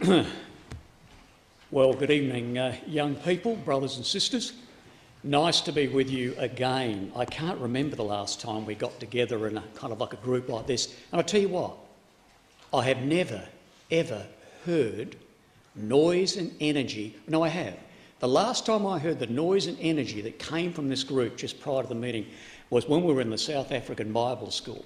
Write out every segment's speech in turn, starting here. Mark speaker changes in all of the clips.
Speaker 1: Well, good evening, young people, brothers and sisters. Nice to be with you again. I can't remember the last time we got together in a kind of like a group like this. And I'll tell you what, I have never, ever heard noise and energy. No, I have. The last time I heard the noise and energy that came from this group just prior to the meeting was when we were in the South African Bible School.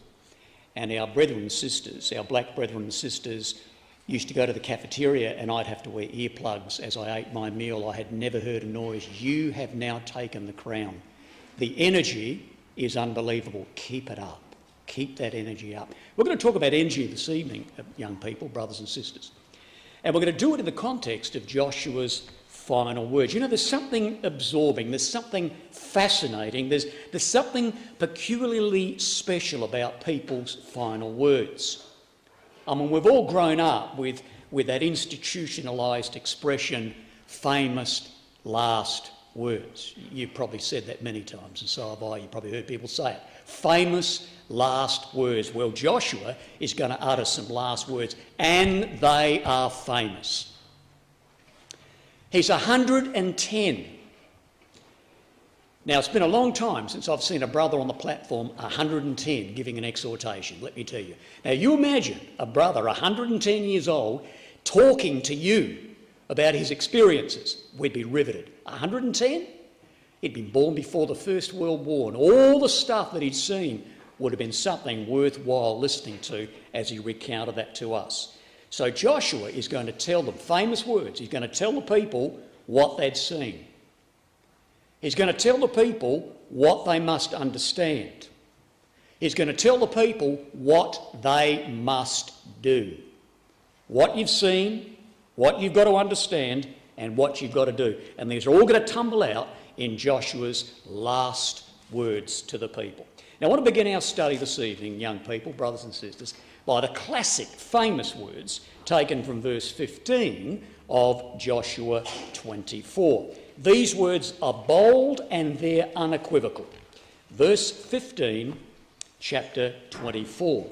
Speaker 1: And our brethren and sisters, our black brethren and sisters, used to go to the cafeteria and I'd have to wear earplugs as I ate my meal. I had never heard a noise. You have now taken the crown. The energy is unbelievable. Keep it up. Keep that energy up. We're going to talk about energy this evening, young people, brothers and sisters. And we're going to do it in the context of Joshua's final words. You know, there's something absorbing, there's something fascinating, there's something peculiarly special about people's final words. I mean, we've all grown up with that institutionalised expression, famous last words. You've probably said that many times, and so have I. You've probably heard people say it. Famous last words. Well, Joshua is going to utter some last words, and they are famous. He's 110. Now, it's been a long time since I've seen a brother on the platform 110 giving an exhortation, let me tell you. Now, you imagine a brother 110 years old talking to you about his experiences. We'd be riveted. 110? He'd been born before the First World War, and all the stuff that he'd seen would have been something worthwhile listening to as he recounted that to us. So Joshua is going to tell them famous words. He's going to tell the people what they'd seen. He's going to tell the people what they must understand. He's going to tell the people what they must do. What you've seen, what you've got to understand, and what you've got to do. And these are all going to tumble out in Joshua's last words to the people. Now, I want to begin our study this evening, young people, brothers and sisters, by the classic, famous words taken from verse 15 of Joshua 24. These words are bold and they're unequivocal. Verse 15, chapter 24.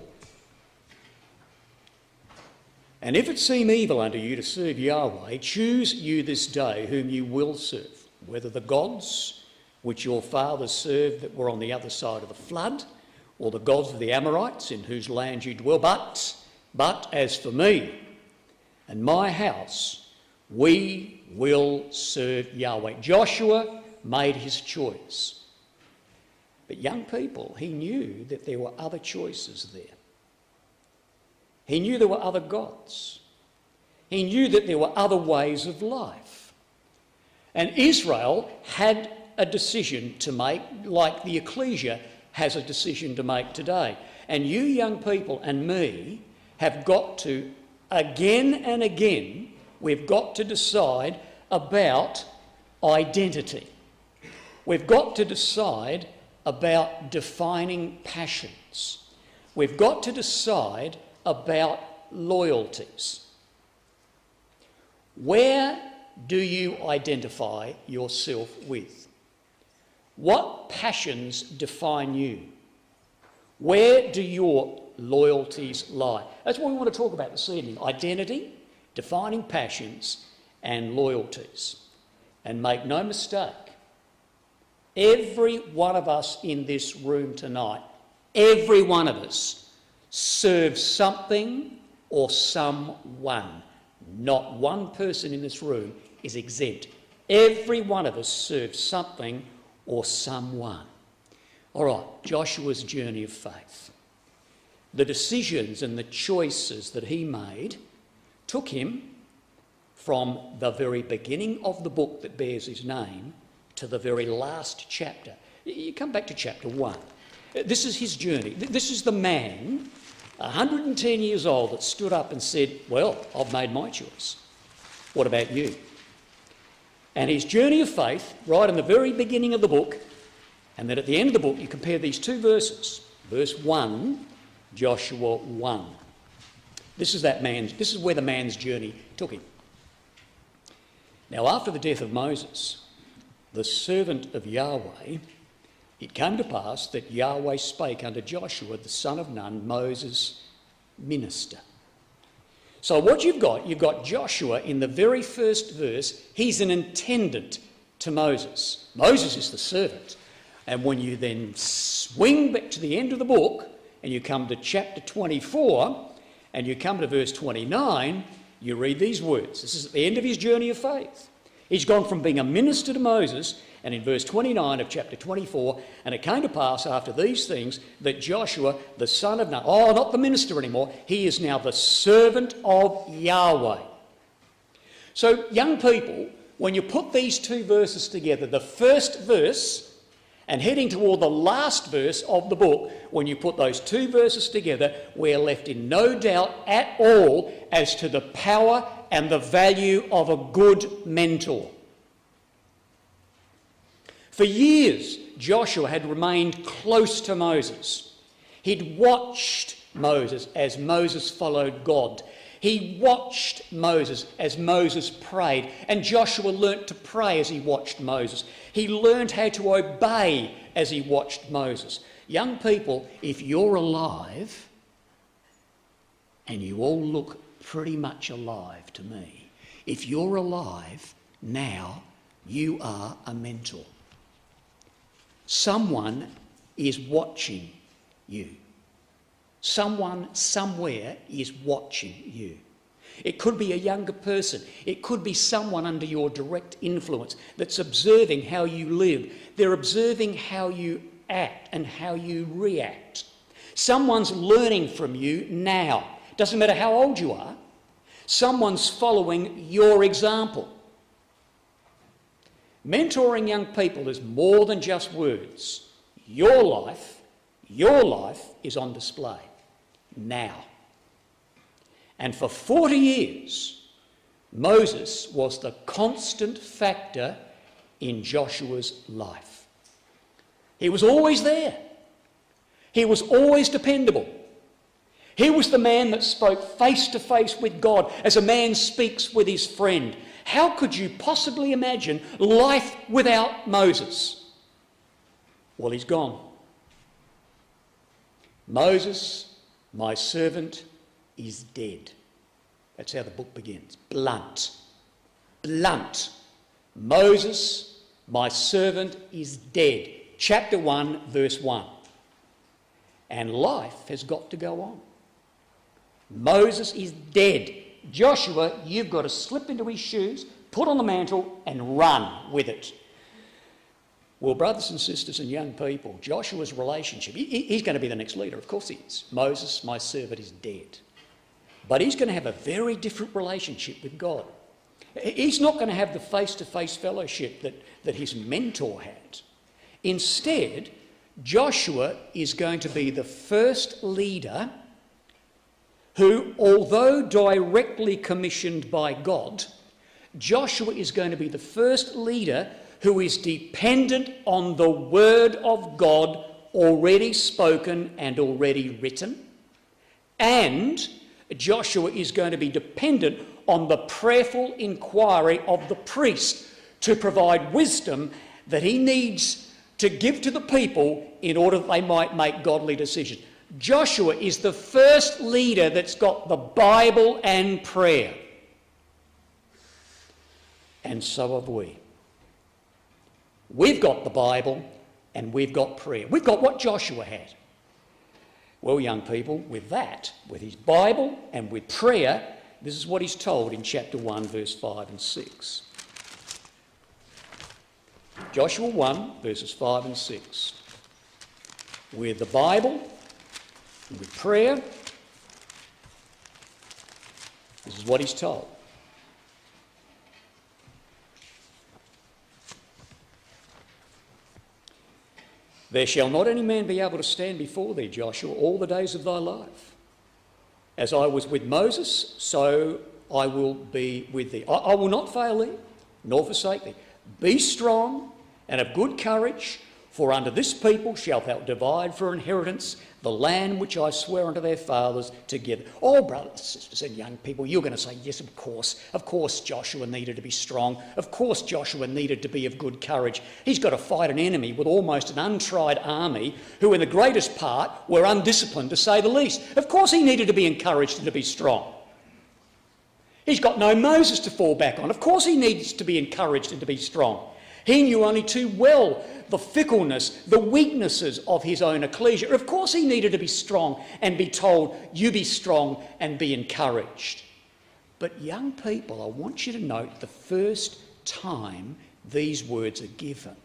Speaker 1: And if it seem evil unto you to serve Yahweh, choose you this day whom you will serve, whether the gods which your fathers served that were on the other side of the flood, or the gods of the Amorites in whose land you dwell. But as for me and my house, we will serve Yahweh. Joshua made his choice. But young people, he knew that there were other choices there. He knew there were other gods. He knew that there were other ways of life. And Israel had a decision to make, like the ecclesia has a decision to make today. And you young people and me have got to, again and again, we've got to decide about identity. We've got to decide about defining passions. We've got to decide about loyalties. Where do you identify yourself with? What passions define you? Where do your loyalties lie? That's what we want to talk about this evening. Identity, defining passions and loyalties. And make no mistake, every one of us in this room tonight, every one of us serves something or someone. Not one person in this room is exempt. Every one of us serves something or someone. All right, Joshua's journey of faith. The decisions and the choices that he made took him from the very beginning of the book that bears his name to the very last chapter. You come back to chapter 1. This is his journey. This is the man, 110 years old, that stood up and said, well, I've made my choice. What about you? And his journey of faith, right in the very beginning of the book, and then at the end of the book, you compare these two verses. Verse 1, Joshua 1. This is where the man's journey took him. Now, after the death of Moses, the servant of Yahweh, it came to pass that Yahweh spake unto Joshua, the son of Nun, Moses' minister, So what you've got Joshua in the very first verse. He's an attendant to Moses. Moses is the servant. And when you then swing back to the end of the book and you come to chapter 24 and you come to verse 29, you read these words. This is at the end of his journey of faith. He's gone from being a minister to Moses, and in verse 29 of chapter 24, and it came to pass after these things that Joshua, the son of Nun, not the minister anymore, he is now the servant of Yahweh. So, young people, when you put these two verses together, the first verse and heading toward the last verse of the book, when you put those two verses together, we're left in no doubt at all as to the power and the value of a good mentor. For years, Joshua had remained close to Moses. He'd watched Moses as Moses followed God. He watched Moses as Moses prayed, and Joshua learnt to pray as he watched Moses. He learned how to obey as he watched Moses. Young people, if you're alive, and you all look pretty much alive to me, if you're alive now, you are a mentor. Someone is watching you. Someone somewhere is watching you. It could be a younger person. It could be someone under your direct influence that's observing how you live. They're observing how you act and how you react. Someone's learning from you now. Doesn't matter how old you are. Someone's following your example. Mentoring young people is more than just words. Your life is on display now. And for 40 years, Moses was the constant factor in Joshua's life. He was always there. He was always dependable. He was the man that spoke face to face with God as a man speaks with his friend. How could you possibly imagine life without Moses? Well, he's gone. Moses, my servant, is dead. That's how the book begins. Blunt. Blunt. Moses, my servant, is dead. Chapter 1, verse 1. And life has got to go on. Moses is dead. Joshua, you've got to slip into his shoes, put on the mantle and run with it. Well, brothers and sisters and young people, Joshua's relationship, he's going to be the next leader, of course he is. Moses, my servant, is dead. But he's going to have a very different relationship with God. He's not going to have the face-to-face fellowship that his mentor had. Instead, Joshua is going to be the first leader who, although directly commissioned by God, Joshua is going to be the first leader who is dependent on the word of God already spoken and already written. And Joshua is going to be dependent on the prayerful inquiry of the priest to provide wisdom that he needs to give to the people in order that they might make godly decisions. Joshua is the first leader that's got the Bible and prayer. And so have we. We've got the Bible and we've got prayer. We've got what Joshua had. Well, young people, with that, with his Bible and with prayer, this is what he's told in chapter 1, verse 5 and 6. Joshua 1, verses 5 and 6. With the Bible and with prayer, this is what he's told. There shall not any man be able to stand before thee, Joshua, all the days of thy life. As I was with Moses, so I will be with thee. I will not fail thee, nor forsake thee. Be strong and of good courage, for unto this people shalt thou divide for inheritance the land which I swear unto their fathers to give. Oh, brothers, sisters and young people, you're going to say, yes, of course. Of course Joshua needed to be strong. Of course Joshua needed to be of good courage. He's got to fight an enemy with almost an untried army who in the greatest part were undisciplined, to say the least. Of course he needed to be encouraged and to be strong. He's got no Moses to fall back on. Of course he needs to be encouraged and to be strong. He knew only too well the fickleness, the weaknesses of his own ecclesia. Of course he needed to be strong and be told, you be strong and be encouraged. But young people, I want you to note the first time these words are given.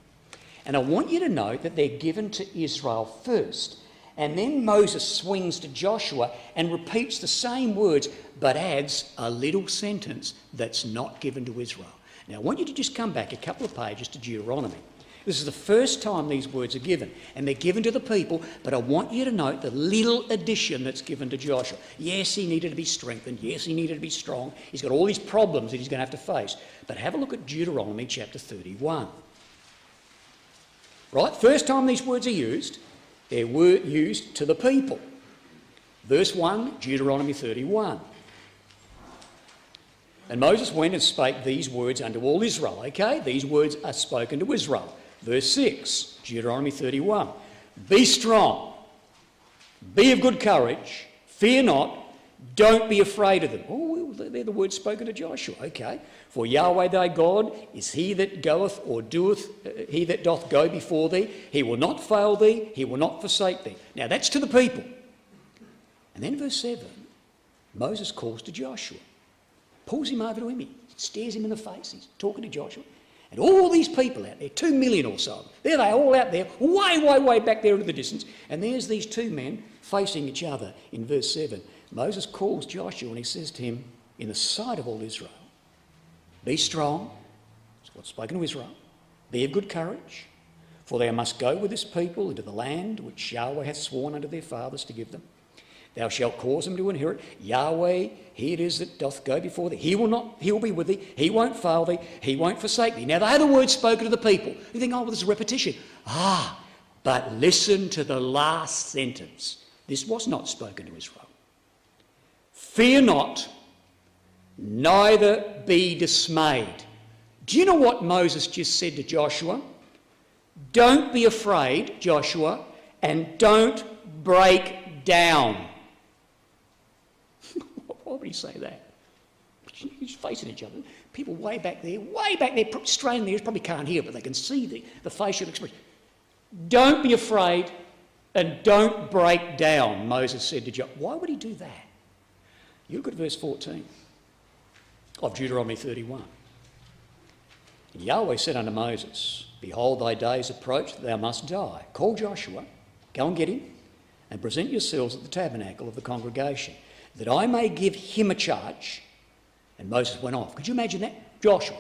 Speaker 1: And I want you to note that they're given to Israel first. And then Moses swings to Joshua and repeats the same words, but adds a little sentence that's not given to Israel. Now, I want you to just come back a couple of pages to Deuteronomy. This is the first time these words are given, and they're given to the people, but I want you to note the little addition that's given to Joshua. Yes, he needed to be strengthened. Yes, he needed to be strong. He's got all these problems that he's going to have to face. But have a look at Deuteronomy chapter 31. Right? First time these words are used, they were used to the people. Verse 1, Deuteronomy 31. And Moses went and spake these words unto all Israel. Okay, these words are spoken to Israel. Verse 6, Deuteronomy 31. Be strong, be of good courage, fear not, don't be afraid of them. Oh, they're the words spoken to Joshua. Okay. For Yahweh thy God is he that goeth or doeth, he that doth go before thee. He will not fail thee, he will not forsake thee. Now that's to the people. And then verse 7, Moses calls to Joshua. Pulls him over to him, he stares him in the face, he's talking to Joshua. And all these people out there, 2 million or so, there they are all out there, way back there into the distance. And there's these two men facing each other in verse 7. Moses calls Joshua and he says to him, in the sight of all Israel, be strong, that's what's spoken to Israel, be of good courage, for thou must go with this people into the land which Yahweh hath sworn unto their fathers to give them. Thou shalt cause them to inherit. Yahweh, he it is that doth go before thee. He will be with thee. He won't fail thee. He won't forsake thee. Now, they are the words spoken to the people. You think, oh, well, this is repetition. But listen to the last sentence. This was not spoken to Israel. Fear not, neither be dismayed. Do you know what Moses just said to Joshua? Don't be afraid, Joshua, and don't break down. Why would he say that? He's facing each other. People way back there, straining their ears, probably can't hear, but they can see the facial expression. Don't be afraid and don't break down, Moses said to Joshua. Why would he do that? You look at verse 14 of Deuteronomy 31. And Yahweh said unto Moses, behold, thy days approach that thou must die. Call Joshua, go and get him, and present yourselves at the tabernacle of the congregation, that I may give him a charge. And Moses went off. Could you imagine that? Joshua,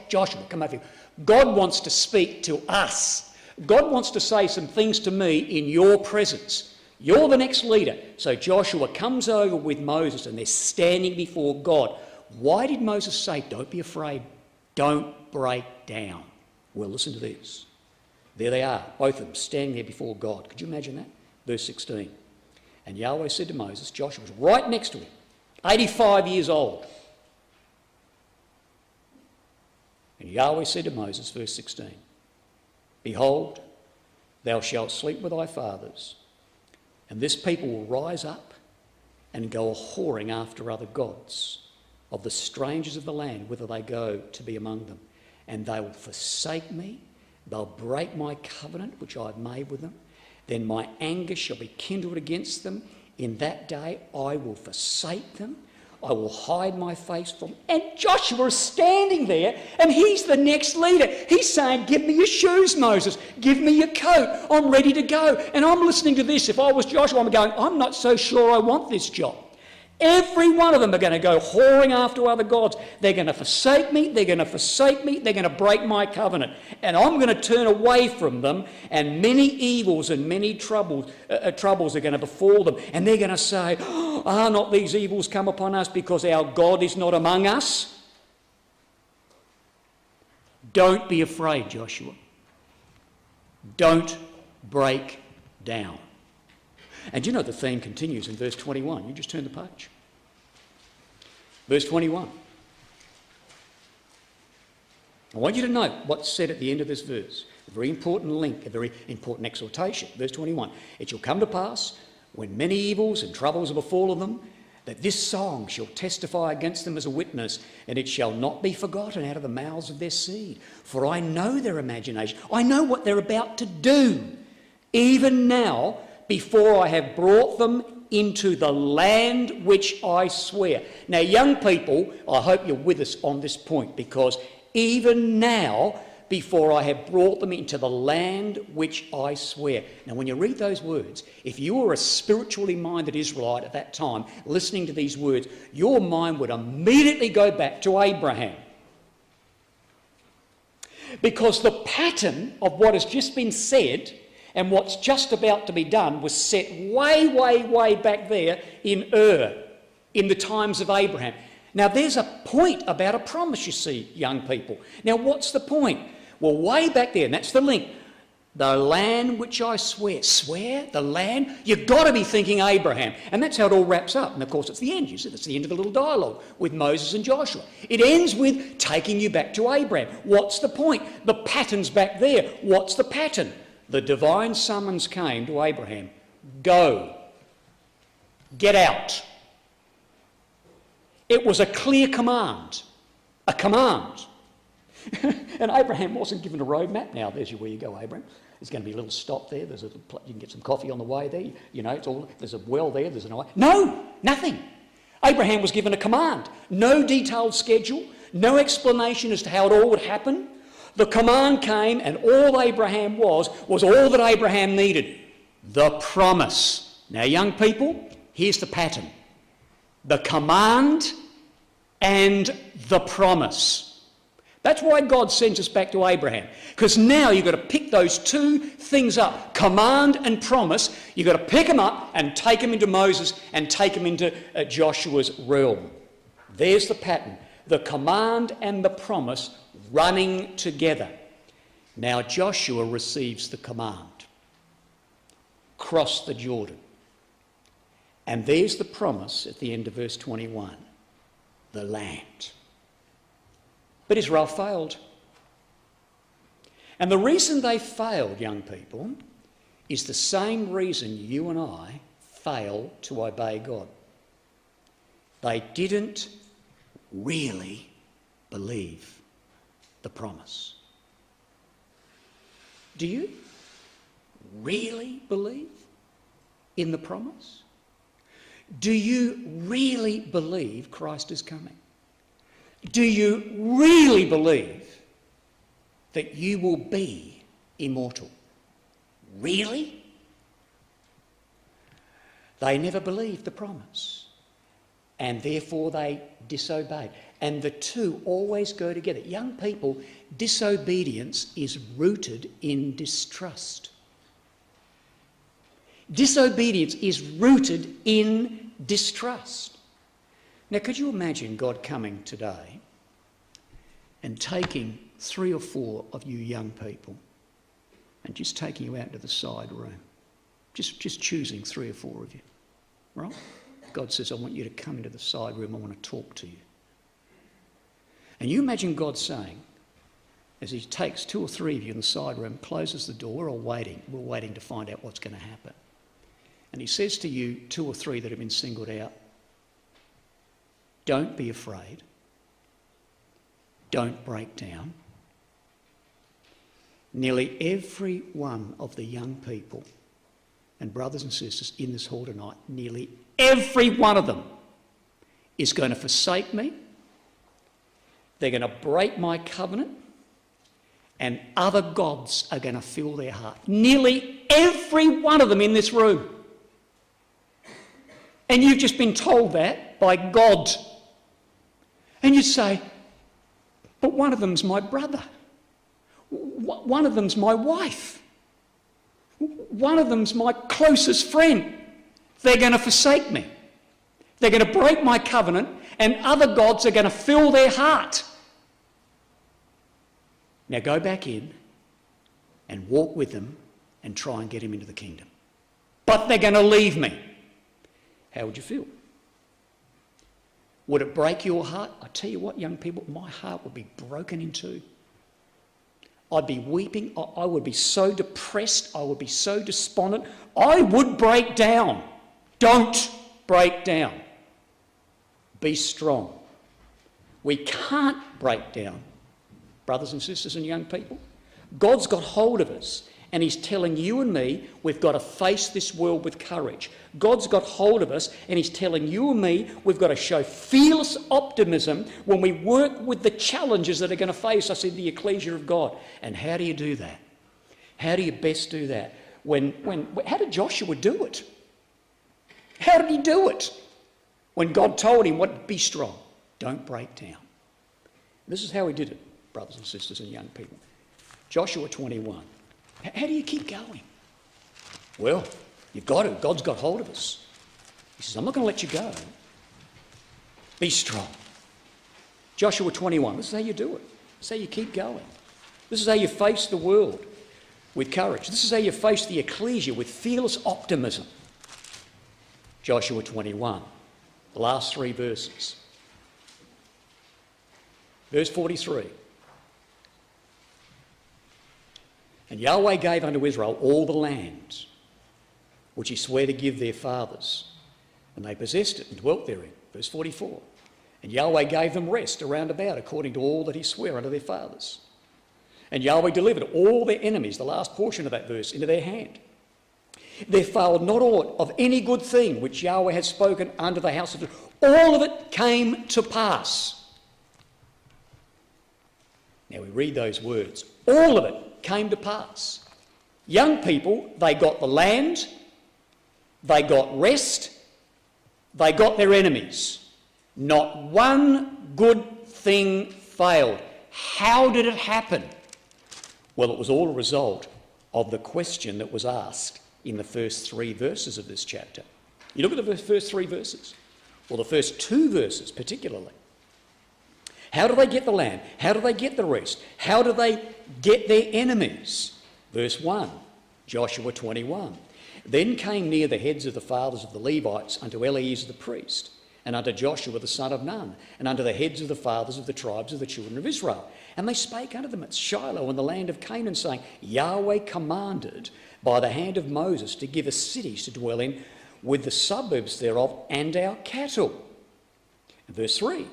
Speaker 1: come over here. God wants to speak to us. God wants to say some things to me in your presence. You're the next leader. So Joshua comes over with Moses and they're standing before God. Why did Moses say, don't be afraid, don't break down? Well, listen to this. There they are, both of them standing there before God. Could you imagine that? Verse 16. And Yahweh said to Moses, Joshua was right next to him, 85 years old. And Yahweh said to Moses, verse 16, behold, thou shalt sleep with thy fathers, and this people will rise up and go a-whoring after other gods of the strangers of the land, whither they go to be among them. And they will forsake me, they'll break my covenant which I have made with them. Then my anger shall be kindled against them. In that day I will forsake them. I will hide my face from them. And Joshua is standing there and he's the next leader. He's saying, give me your shoes, Moses. Give me your coat. I'm ready to go. And I'm listening to this. If I was Joshua, I'm going, I'm not so sure I want this job. Every one of them are going to go whoring after other gods. They're going to forsake me. They're going to forsake me. They're going to break my covenant. And I'm going to turn away from them. And many evils and many troubles are going to befall them. And they're going to say, are not these evils come upon us because our God is not among us? Don't be afraid, Joshua. Don't break down. And you know the theme continues in verse 21. You just turn the page. Verse 21. I want you to note what's said at the end of this verse. A very important link, a very important exhortation. Verse 21. It shall come to pass, when many evils and troubles are befallen them, that this song shall testify against them as a witness, and it shall not be forgotten out of the mouths of their seed. For I know their imagination. I know what they're about to do, even now, before I have brought them into the land which I swear. Now, young people, I hope you're with us on this point, because even now, before I have brought them into the land which I swear. Now, when you read those words, if you were a spiritually minded Israelite at that time, listening to these words, your mind would immediately go back to Abraham. Because the pattern of what has just been said and what's just about to be done was set way, way, way back there in Ur, in the times of Abraham. Now, there's a point about a promise, you see, young people. Now, what's the point? Well, way back there, and that's the link. The land which I swear. Swear? The land? You've got to be thinking Abraham. And that's how it all wraps up. And, of course, it's the end. You see, it's the end of the little dialogue with Moses and Joshua. It ends with taking you back to Abraham. What's the point? The pattern's back there. What's the pattern? The divine summons came to Abraham. Go. Get out. It was a clear command. A command. And Abraham wasn't given a roadmap. Now, there's where you go, Abraham. There's going to be a little stop there. There's you can get some coffee on the way there. You know, there's a well there. There's an eye. No, nothing. Abraham was given a command. No detailed schedule. No explanation as to how it all would happen. The command came, and all Abraham was all that Abraham needed. The promise. Now, young people, here's the pattern. The command and the promise. That's why God sends us back to Abraham. Because now you've got to pick those two things up, command and promise. You've got to pick them up and take them into Moses and take them into Joshua's realm. There's the pattern. The command and the promise running together. Now Joshua receives the command. Cross the Jordan. And there's the promise at the end of verse 21. The land. But Israel failed. And the reason they failed, young people, is the same reason you and I fail to obey God. They didn't really believe the promise. Do you really believe in the promise? Do you really believe Christ is coming? Do you really believe that you will be immortal? Really? They never believed the promise, and therefore they disobeyed. And the two always go together. Young people, disobedience is rooted in distrust. Disobedience is rooted in distrust. Now, could you imagine God coming today and taking 3 or 4 of you young people and just taking you out into the side room, just choosing 3 or 4 of you, right? God says, I want you to come into the side room, I want to talk to you. And you imagine God saying, as he takes 2 or 3 of you in the side room, closes the door, we're all waiting to find out what's going to happen. And he says to you, 2 or 3 that have been singled out, don't be afraid. Don't break down. Nearly every one of the young people and brothers and sisters in this hall tonight, nearly every one of them is going to forsake me. They're going to break my covenant, and other gods are going to fill their heart. Nearly every one of them in this room. And you've just been told that by God. And you say, but one of them's my brother. One of them's my wife. One of them's my closest friend. They're going to forsake me. They're going to break my covenant, and other gods are going to fill their heart. Now go back in and walk with them and try and get him into the kingdom. But they're going to leave me. How would you feel? Would it break your heart? I tell you what, young people, my heart would be broken in two. I'd be weeping. I would be so depressed. I would be so despondent. I would break down. Don't break down. Be strong. We can't break down, brothers and sisters and young people. God's got hold of us, and he's telling you and me we've got to face this world with courage. God's got hold of us, and he's telling you and me we've got to show fearless optimism when we work with the challenges that are going to face us in the ecclesia of God. And how do you do that? How do you best do that? How did Joshua do it? How did he do it? When God told him, be strong, don't break down. This is how he did it, brothers and sisters and young people. Joshua 21. How do you keep going? Well, you've got to. God's got hold of us. He says, I'm not going to let you go. Be strong. Joshua 21. This is how you do it. This is how you keep going. This is how you face the world with courage. This is how you face the ecclesia with fearless optimism. Joshua 21. The last 3 verses. Verse 43. And Yahweh gave unto Israel all the land which he sware to give their fathers, and they possessed it and dwelt therein. Verse 44. And Yahweh gave them rest around about, according to all that he sware unto their fathers. And Yahweh delivered all their enemies, the last portion of that verse, into their hand. There failed not aught of any good thing which Yahweh had spoken unto the house of Israel. All of it came to pass. Now we read those words. All of it came to pass. Young people, they got the land, they got rest, they got their enemies. Not one good thing failed. How did it happen? Well, it was all a result of the question that was asked in the first 3 verses of this chapter. You look at the first 3 verses, or the first 2 verses particularly. How do they get the land? How do they get the rest? How do they get their enemies? Verse 1, Joshua 21. Then came near the heads of the fathers of the Levites unto Eleazar the priest, and unto Joshua the son of Nun, and unto the heads of the fathers of the tribes of the children of Israel. And they spake unto them at Shiloh in the land of Canaan, saying, Yahweh commanded by the hand of Moses to give us cities to dwell in, with the suburbs thereof, and our cattle. And verse 3.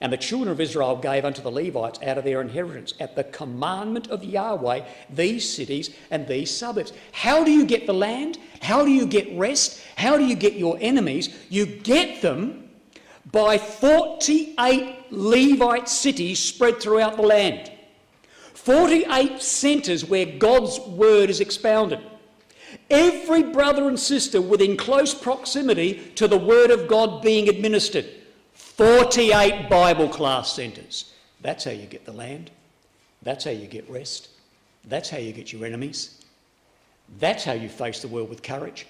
Speaker 1: And the children of Israel gave unto the Levites out of their inheritance at the commandment of Yahweh these cities and these suburbs. How do you get the land? How do you get rest? How do you get your enemies? You get them by 48 Levite cities spread throughout the land. 48 centres where God's word is expounded. Every brother and sister within close proximity to the word of God being administered. 48 Bible class centres. That's how you get the land. That's how you get rest. That's how you get your enemies. That's how you face the world with courage.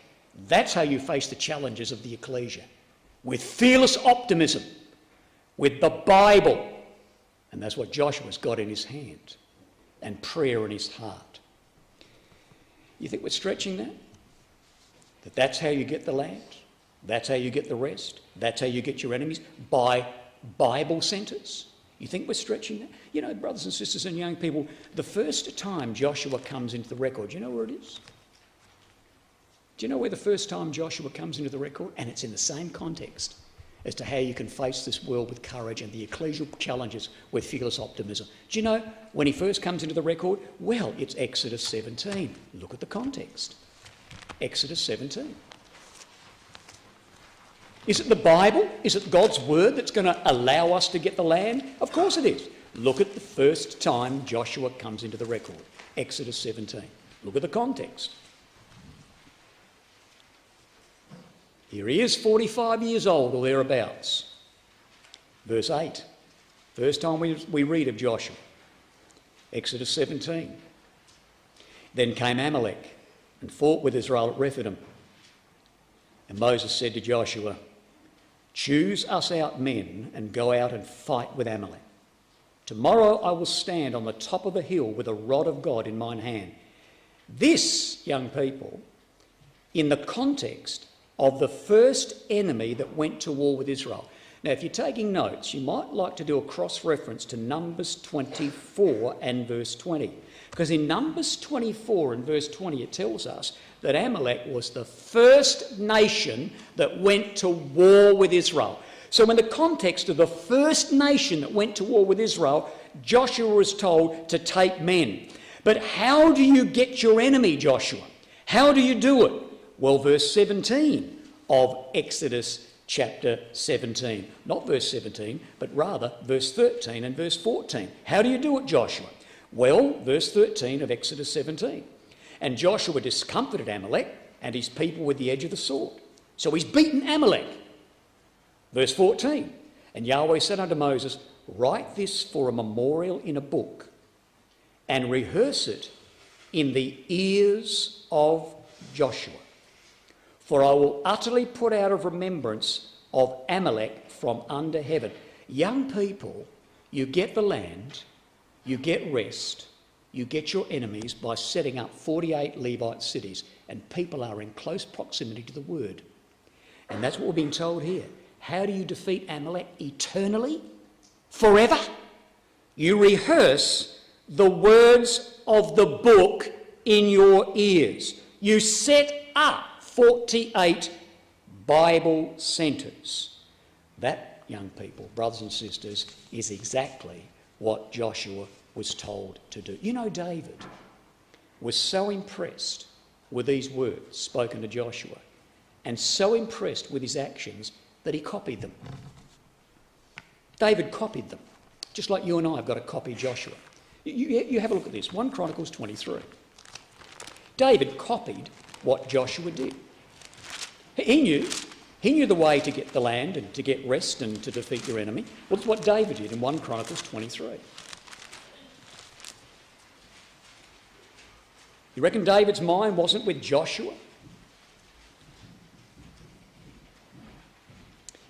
Speaker 1: That's how you face the challenges of the ecclesia. With fearless optimism. With the Bible. And that's what Joshua's got in his hand. And prayer in his heart. You think we're stretching that? That's how you get the land? That's how you get the rest. That's how you get your enemies, by Bible centres. You think we're stretching that? You know, brothers and sisters and young people, the first time Joshua comes into the record, do you know where it is? Do you know where the first time Joshua comes into the record? And it's in the same context as to how you can face this world with courage and the ecclesial challenges with fearless optimism. Do you know when he first comes into the record? Well, it's Exodus 17. Look at the context. Exodus 17. Is it the Bible? Is it God's word that's going to allow us to get the land? Of course it is. Look at the first time Joshua comes into the record. Exodus 17. Look at the context. Here he is, 45 years old or thereabouts. Verse 8. First time we read of Joshua. Exodus 17. Then came Amalek and fought with Israel at Rephidim. And Moses said to Joshua, choose us out men and go out and fight with Amalek. Tomorrow I will stand on the top of a hill with a rod of God in mine hand. This, young people, in the context of the first enemy that went to war with Israel. Now, if you're taking notes, you might like to do a cross-reference to Numbers 24 and verse 20. Because in Numbers 24 and verse 20, it tells us that Amalek was the first nation that went to war with Israel. So in the context of the first nation that went to war with Israel, Joshua was told to take men. But how do you get your enemy, Joshua? How do you do it? Well, verse 17 of Exodus chapter 17. Not verse 17, but rather verse 13 and verse 14. How do you do it, Joshua? Well, verse 13 of Exodus 17. And Joshua discomfited Amalek and his people with the edge of the sword. So he's beaten Amalek. Verse 14. And Yahweh said unto Moses, write this for a memorial in a book and rehearse it in the ears of Joshua. For I will utterly put out of remembrance of Amalek from under heaven. Young people, you get the land, you get rest, you get your enemies by setting up 48 Levite cities, and people are in close proximity to the word. And that's what we're being told here. How do you defeat Amalek eternally? Forever? You rehearse the words of the book in your ears. You set up 48 Bible centres. That, young people, brothers and sisters, is exactly what Joshua was told to do. You know, David was so impressed with these words spoken to Joshua and so impressed with his actions that he copied them. David copied them, just like you and I have got to copy Joshua. You have a look at this, 1 Chronicles 23. David copied what Joshua did. He knew the way to get the land and to get rest and to defeat your enemy. Well, that's what David did in 1 Chronicles 23. You reckon David's mind wasn't with Joshua?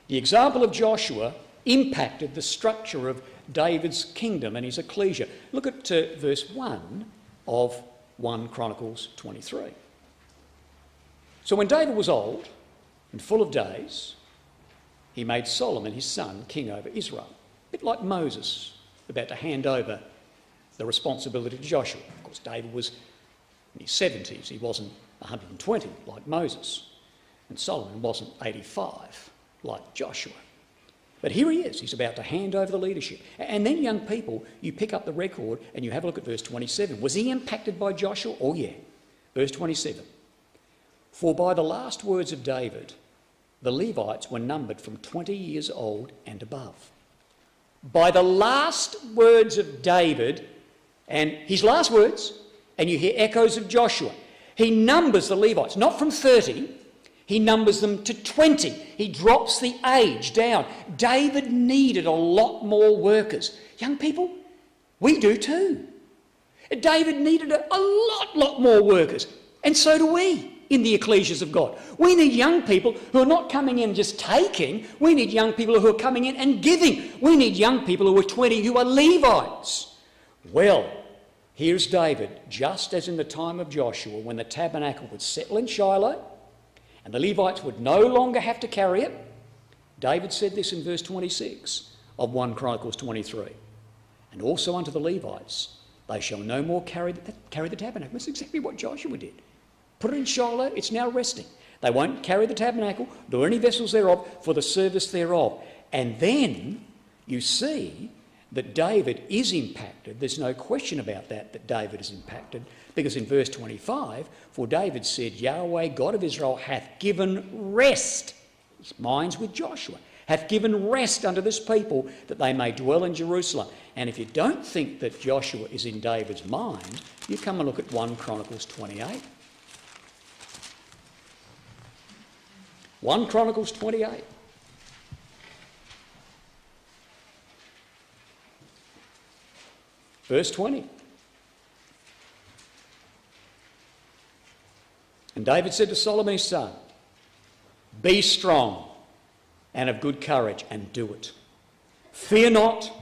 Speaker 1: The example of Joshua impacted the structure of David's kingdom and his ecclesia. Look at verse 1 of 1 Chronicles 23. So when David was old and full of days, he made Solomon his son king over Israel. A bit like Moses about to hand over the responsibility to Joshua. Of course, David was in his 70s. He wasn't 120 like Moses. And Solomon wasn't 85 like Joshua. But here he is. He's about to hand over the leadership. And then, young people, you pick up the record and you have a look at verse 27. Was he impacted by Joshua? Oh, yeah. Verse 27. For by the last words of David, the Levites were numbered from 20 years old and above. By the last words of David, and his last words, and you hear echoes of Joshua, he numbers the Levites, not from 30, he numbers them to 20. He drops the age down. David needed a lot more workers. Young people, we do too. David needed a lot more workers, and so do we in the ecclesias of God. We need young people who are not coming in just taking. We need young people who are coming in and giving. We need young people who are 20 who are Levites. Well, here's David, just as in the time of Joshua, when the tabernacle would settle in Shiloh and the Levites would no longer have to carry it. David said this in verse 26 of 1 Chronicles 23. And also unto the Levites, they shall no more carry the tabernacle. That's exactly what Joshua did. Put it in Shiloh, it's now resting. They won't carry the tabernacle, nor any vessels thereof, for the service thereof. And then you see that David is impacted. There's no question about that David is impacted. Because in verse 25, for David said, Yahweh, God of Israel, hath given rest. His mind's with Joshua. Hath given rest unto this people, that they may dwell in Jerusalem. And if you don't think that Joshua is in David's mind, you come and look at 1 Chronicles 28. 1 Chronicles 28. Verse 20. And David said to Solomon his son, be strong and of good courage, and do it. Fear not,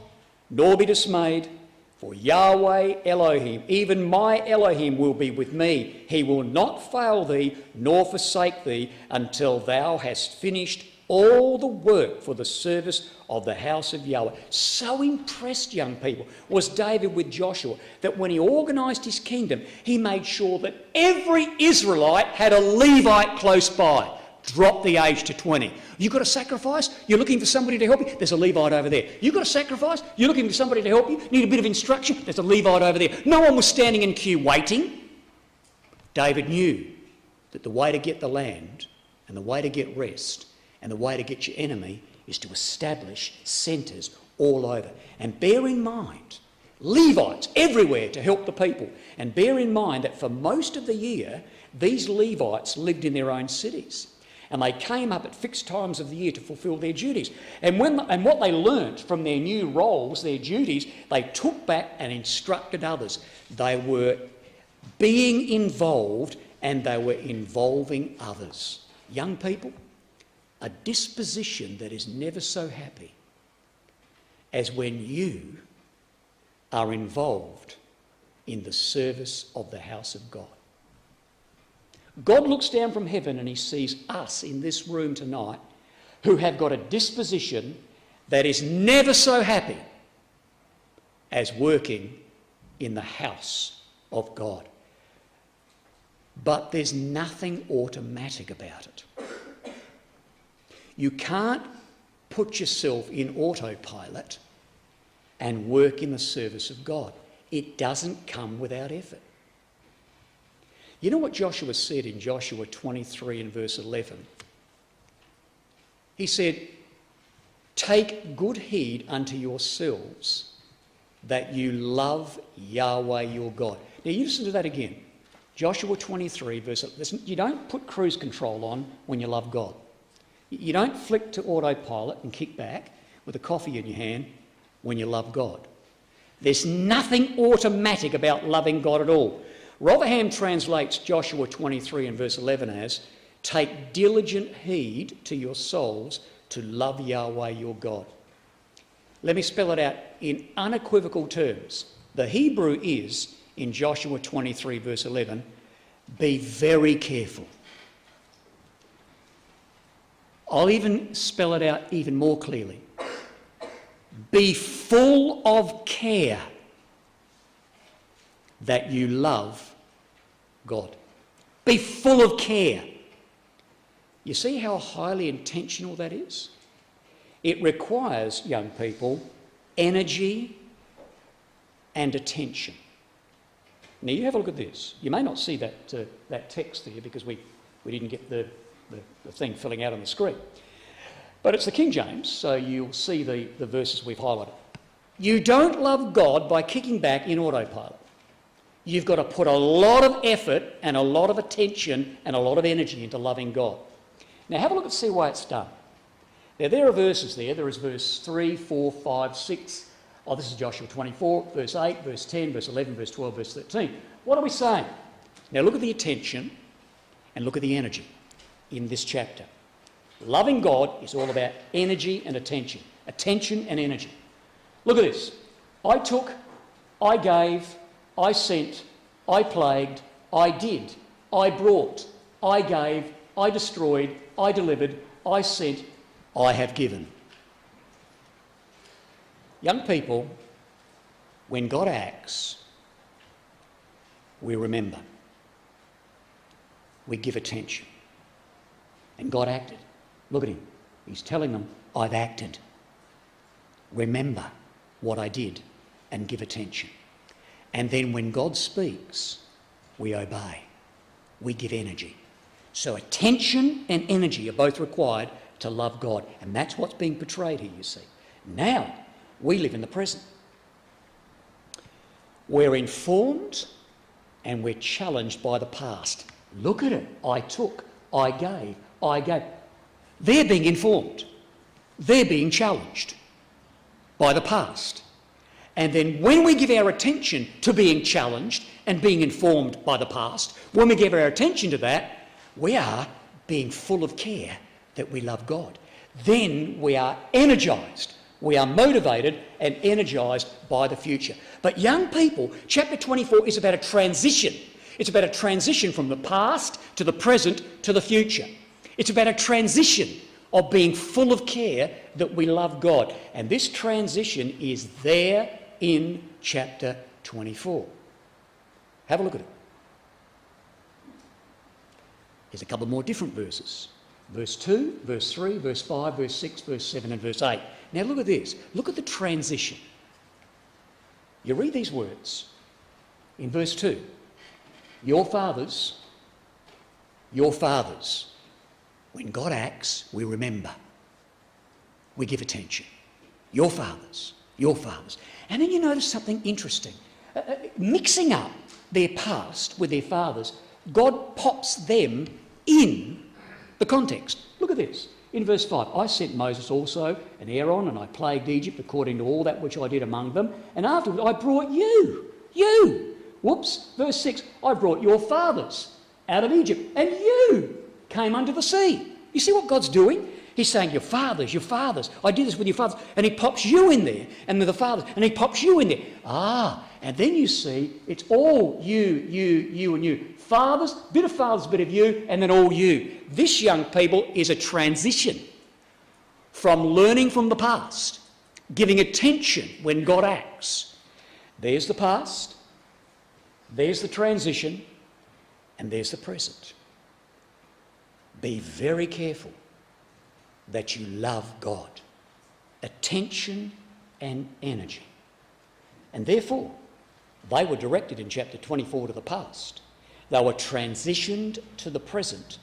Speaker 1: nor be dismayed, for Yahweh Elohim, even my Elohim, will be with me. He will not fail thee, nor forsake thee, until thou hast finished all the work for the service of the house of Yahweh. So impressed, young people, was David with Joshua that when he organised his kingdom, he made sure that every Israelite had a Levite close by. Drop the age to 20. You've got a sacrifice? You're looking for somebody to help you? There's a Levite over there. You've got a sacrifice? You're looking for somebody to help you? Need a bit of instruction? There's a Levite over there. No one was standing in queue waiting. David knew that the way to get the land and the way to get rest and the way to get your enemy is to establish centres all over. And bear in mind, Levites everywhere to help the people. And bear in mind that for most of the year, these Levites lived in their own cities. And they came up at fixed times of the year to fulfil their duties. And what they learnt from their new roles, their duties, they took back and instructed others. They were being involved and they were involving others. Young people, a disposition that is never so happy as when you are involved in the service of the house of God. God looks down from heaven and he sees us in this room tonight who have got a disposition that is never so happy as working in the house of God. But there's nothing automatic about it. You can't put yourself in autopilot and work in the service of God. It doesn't come without effort. You know what Joshua said in Joshua 23 and verse 11? He said, "Take good heed unto yourselves that you love Yahweh your God." Now you listen to that again. Joshua 23 verse 11. Listen, you don't put cruise control on when you love God. You don't flick to autopilot and kick back with a coffee in your hand when you love God. There's nothing automatic about loving God at all. Rotherham translates Joshua 23 and verse 11 as, "Take diligent heed to your souls to love Yahweh your God." Let me spell it out in unequivocal terms. The Hebrew is, in Joshua 23 verse 11, be very careful. I'll even spell it out even more clearly. Be full of care that you love God. Be full of care. You see how highly intentional that is? It requires, young people, energy and attention. Now you have a look at this. You may not see that text there because we didn't get the thing filling out on the screen. But it's the King James, so you'll see the verses we've highlighted. You don't love God by kicking back in autopilot. You've got to put a lot of effort and a lot of attention and a lot of energy into loving God. Now have a look and see why it's done. Now there are verses there. There is verse 3, 4, 5, 6. Oh, this is Joshua 24, verse 8, verse 10, verse 11, verse 12, verse 13. What are we saying? Now look at the attention and look at the energy in this chapter. Loving God is all about energy and attention. Attention and energy. Look at this. I took, I gave, I sent, I plagued, I did, I brought, I gave, I destroyed, I delivered, I sent, I have given. Young people, when God acts, we remember. We give attention. And God acted. Look at him. He's telling them, I've acted. Remember what I did and give attention. And then when God speaks, we obey. We give energy. So attention and energy are both required to love God. And that's what's being portrayed here, you see. Now, we live in the present. We're informed and we're challenged by the past. Look at it. I took, I gave, I gave. They're being informed. They're being challenged by the past. And then when we give our attention to being challenged and being informed by the past, when we give our attention to that, we are being full of care that we love God. Then we are energised. We are motivated and energised by the future. But young people, chapter 24 is about a transition. It's about a transition from the past to the present to the future. It's about a transition of being full of care that we love God. And this transition is there in chapter 24. Have a look at it. Here's a couple more different verses. Verse 2, verse 3, verse 5, verse 6, verse 7 and verse 8. Now look at this. Look at the transition. You read these words in verse 2. Your fathers, when God acts, we remember. We give attention. Your fathers. And then you notice something interesting. Mixing up their past with their fathers, God pops them in the context. Look at this. In verse 5, I sent Moses also and Aaron, and I plagued Egypt according to all that which I did among them. And afterwards I brought you. Whoops. Verse 6, I brought your fathers out of Egypt, and you came under the sea. You see what God's doing? He's saying, your fathers. I did this with your fathers. And he pops you in there, and with the fathers, and he pops you in there. And then you see, it's all you, and you. Fathers, bit of fathers, bit of you, and then all you. This, young people, is a transition from learning from the past, giving attention when God acts. There's the past, there's the transition, and there's the present. Be very careful that you love God. Attention and energy. And therefore, they were directed in chapter 24 to the past. They were transitioned to the present,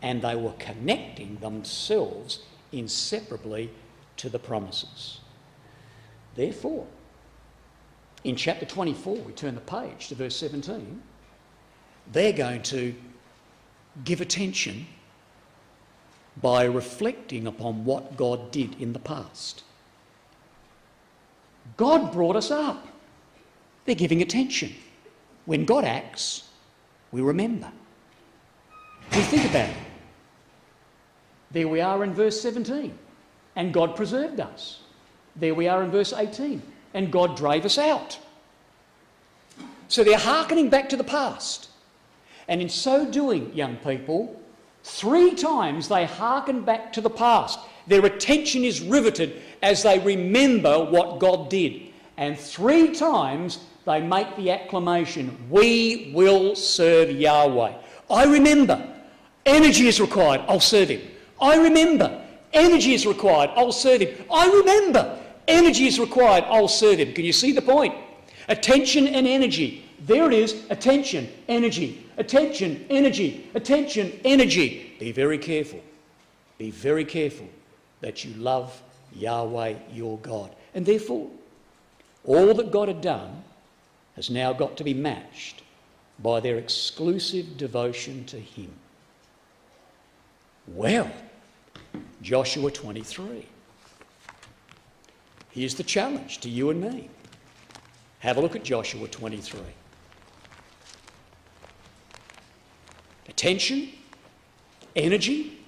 Speaker 1: and they were connecting themselves inseparably to the promises. Therefore, in chapter 24, we turn the page to verse 17, they're going to give attention by reflecting upon what God did in the past. God brought us up. They're giving attention. When God acts, we remember. We think about it. There we are in verse 17, and God preserved us. There we are in verse 18, and God drove us out. So they're hearkening back to the past. And in so doing, young people, 3 times they hearken back to the past. Their attention is riveted as they remember what God did. And 3 times they make the acclamation, we will serve Yahweh. I remember, energy is required, I'll serve him. I remember, energy is required, I'll serve him. I remember, energy is required, I'll serve him. Can you see the point? Attention and energy. There it is, attention, energy, attention, energy, attention, energy. Be very careful. Be very careful that you love Yahweh your God. And therefore, all that God had done has now got to be matched by their exclusive devotion to him. Well, Joshua 23. Here's the challenge to you and me. Have a look at Joshua 23. Attention, energy.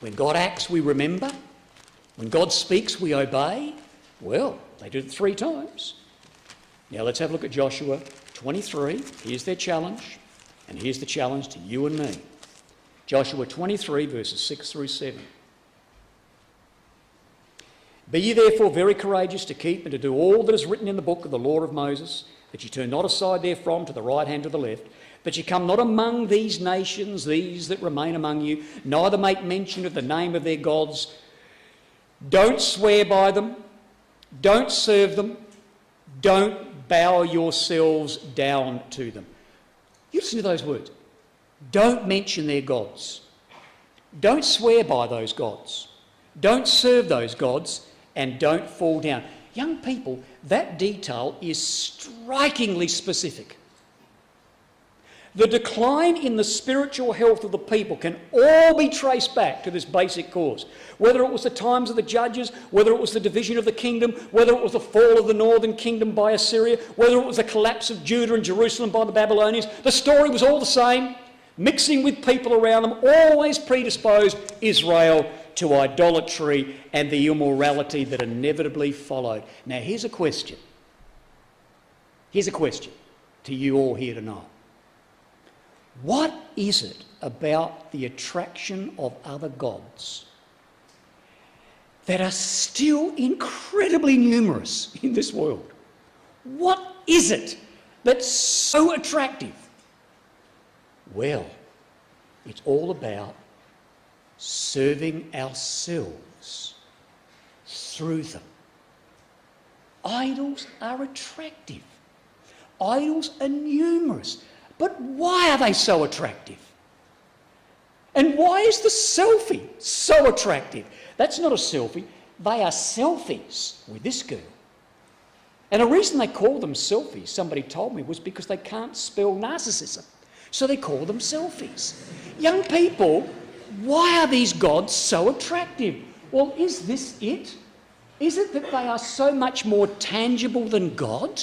Speaker 1: When God acts, we remember. When God speaks, we obey. Well, they did it 3 times. Now let's have a look at Joshua 23. Here's their challenge, and here's the challenge to you and me. Joshua 23, verses 6 through 7. Be ye therefore very courageous to keep and to do all that is written in the book of the law of Moses, that ye turn not aside therefrom to the right hand or the left, that ye come not among these nations, these that remain among you, neither make mention of the name of their gods. Don't swear by them, don't serve them, don't bow yourselves down to them. You listen to those words. Don't mention their gods. Don't swear by those gods. Don't serve those gods, and don't fall down. Young people, that detail is strikingly specific. The decline in the spiritual health of the people can all be traced back to this basic cause. Whether it was the times of the judges, whether it was the division of the kingdom, whether it was the fall of the northern kingdom by Assyria, whether it was the collapse of Judah and Jerusalem by the Babylonians, the story was all the same. Mixing with people around them, always predisposed Israel to idolatry and the immorality that inevitably followed. Now here's a question. Here's a question to you all here tonight. What is it about the attraction of other gods that are still incredibly numerous in this world? What is it that's so attractive? Well, it's all about serving ourselves through them. Idols are attractive. Idols are numerous. But why are they so attractive? And why is the selfie so attractive? That's not a selfie. They are selfies with this girl. And the reason they call them selfies, somebody told me, was because they can't spell narcissism. So they call them selfies. Young people, why are these gods so attractive? Well, is this it? Is it that they are so much more tangible than God?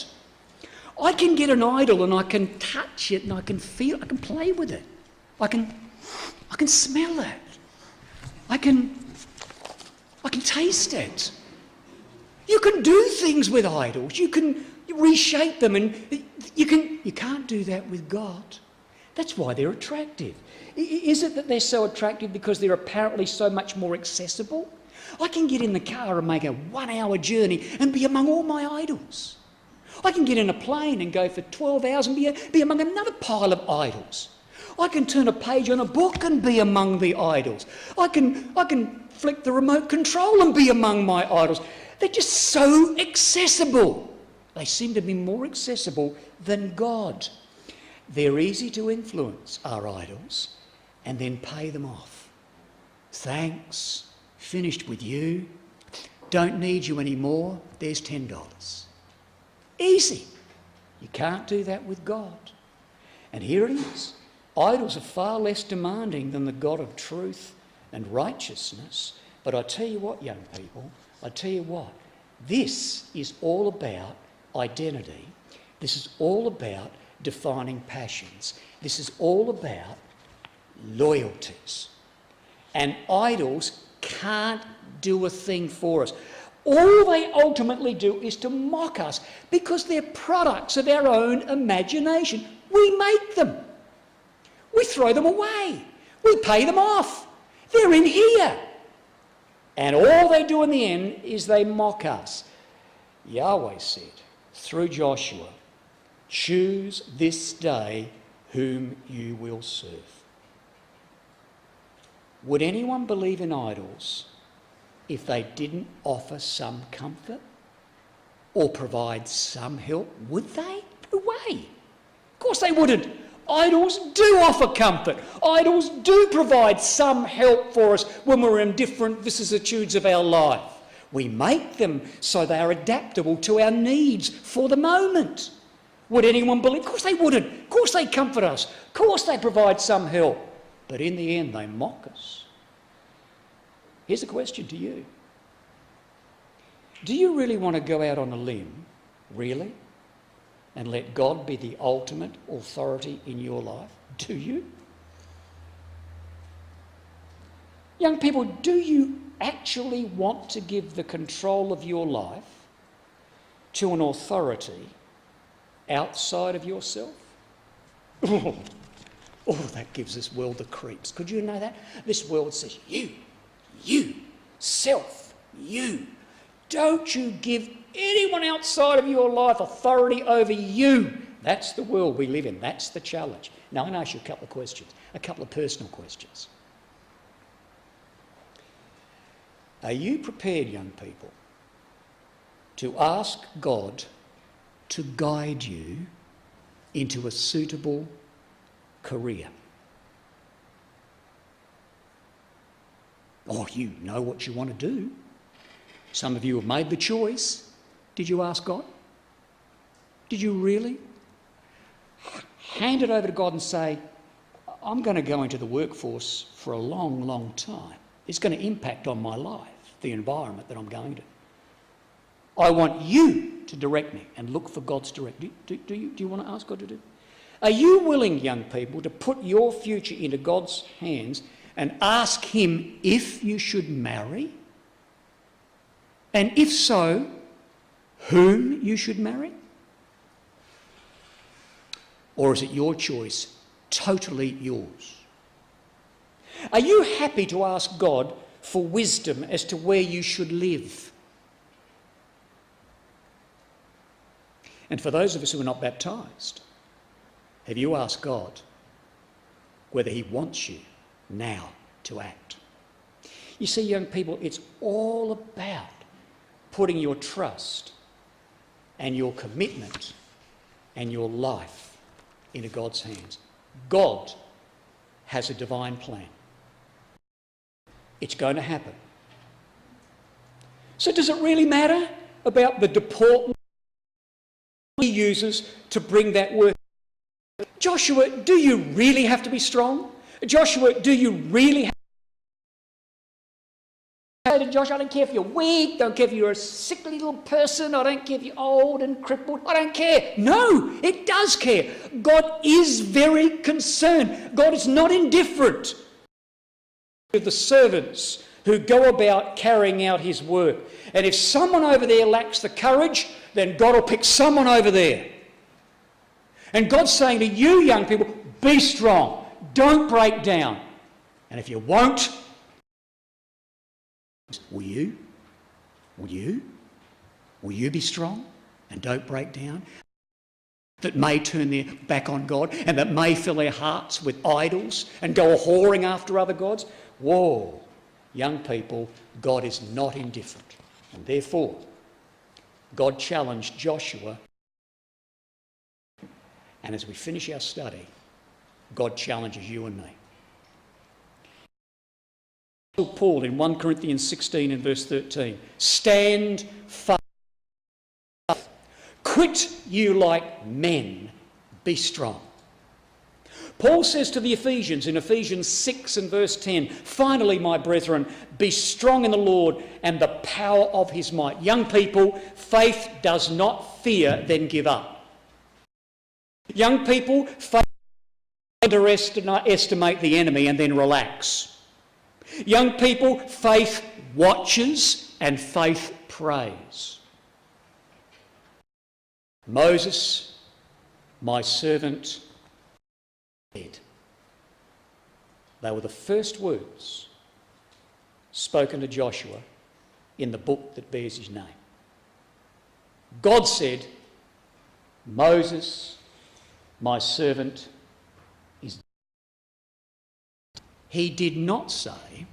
Speaker 1: I can get an idol and I can touch it and I can feel, I can play with it. I can smell it. I can taste it. You can do things with idols. You can reshape them, and you can't do that with God. That's why they're attractive. Is it that they're so attractive because they're apparently so much more accessible? I can get in the car and make a 1-hour journey and be among all my idols. I can get in a plane and go for 12 hours and be among another pile of idols. I can turn a page on a book and be among the idols. I can flick the remote control and be among my idols. They're just so accessible. They seem to be more accessible than God. They're easy to influence, our idols, and then pay them off. Thanks. Finished with you. Don't need you anymore. There's $10. Easy. You can't do that with God. And here it is. Idols are far less demanding than the God of truth and righteousness. But I tell you what, young people, I tell you what, this is all about identity. This is all about defining passions. This is all about loyalties. And idols can't do a thing for us. All they ultimately do is to mock us because they're products of our own imagination. We make them. We throw them away. We pay them off. They're in here. And all they do in the end is they mock us. Yahweh said through Joshua, choose this day whom you will serve. Would anyone believe in idols if they didn't offer some comfort or provide some help? Would they? No way. Of course they wouldn't. Idols do offer comfort. Idols do provide some help for us when we're in different vicissitudes of our life. We make them so they are adaptable to our needs for the moment. Would anyone believe? Of course they wouldn't. Of course they comfort us. Of course they provide some help. But in the end, they mock us. Here's a question to you. Do you really want to go out on a limb, really, and let God be the ultimate authority in your life? Do you? Young people, do you actually want to give the control of your life to an authority outside of yourself? Oh, that gives this world the creeps. Could you know that? This world says, you, self, you. Don't you give anyone outside of your life authority over you. That's the world we live in. That's the challenge. Now, I'm going to ask you a couple of questions, a couple of personal questions. Are you prepared, young people, to ask God to guide you into a suitable career? Oh, you know what you want to do. Some of you have made the choice. Did you ask God? Did you really? Hand it over to God and say, I'm going to go into the workforce for a long, long time. It's going to impact on my life, the environment that I'm going to. I want you to direct me and look for God's direction. Do you want to ask God to do? Are you willing, young people, to put your future into God's hands and ask him if you should marry? And if so, whom you should marry? Or is it your choice, totally yours? Are you happy to ask God for wisdom as to where you should live? And for those of us who are not baptised, have you asked God whether he wants you now to act? You see, young people, it's all about putting your trust and your commitment and your life into God's hands. God has a divine plan. It's going to happen. So does it really matter about the deportment he uses to bring that work? Joshua, do you really have to be strong? Joshua, do you really have to say to Joshua, I don't care if you're weak, I don't care if you're a sickly little person, I don't care if you're old and crippled, I don't care. No, it does care. God is very concerned. God is not indifferent to the servants who go about carrying out his work. And if someone over there lacks the courage, then God will pick someone over there. And God's saying to you, young people, be strong. Don't break down. And if you won't, will you? Will you? Will you be strong and don't break down? That may turn their back on God and that may fill their hearts with idols and go whoring after other gods. Whoa, young people, God is not indifferent. And therefore, God challenged Joshua. And as we finish our study, God challenges you and me. Paul in 1 Corinthians 16 and verse 13, stand fast. Quit you like men, be strong. Paul says to the Ephesians in Ephesians 6 and verse 10, finally, my brethren, be strong in the Lord and the power of his might. Young people, faith does not fear, then give up. Young people, faith underestimate the enemy and then relax. Young people, faith watches and faith prays. Moses, my servant, dead. They were the first words spoken to Joshua in the book that bears his name. God said, Moses, my servant, is dead. He did not say,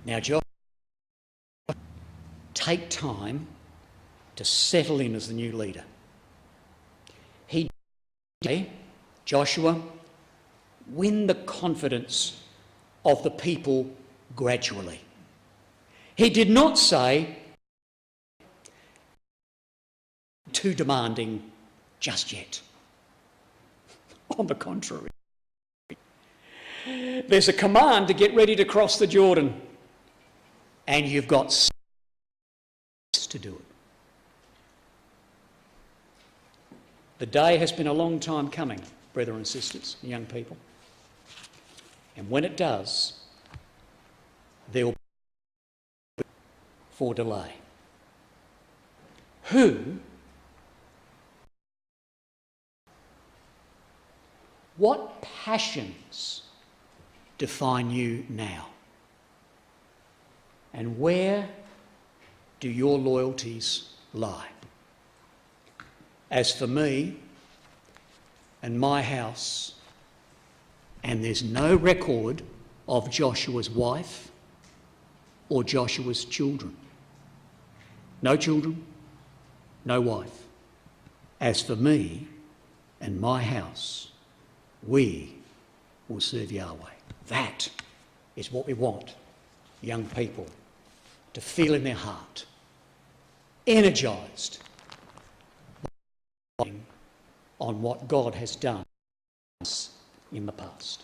Speaker 1: now Joshua, take time to settle in as the new leader. He did say, Joshua, win the confidence of the people gradually. He did not say, too demanding just yet. On the contrary, there's a command to get ready to cross the Jordan, and you've got 6 months to do it. The day has been a long time coming, brethren and sisters, young people. And when it does, there will be for delay. What passions define you now? And where do your loyalties lie? As for me and my house, and there's no record of Joshua's wife or Joshua's children. No children, no wife. As for me and my house, we will serve Yahweh. That is what we want young people to feel in their heart, energised on what God has done in the past.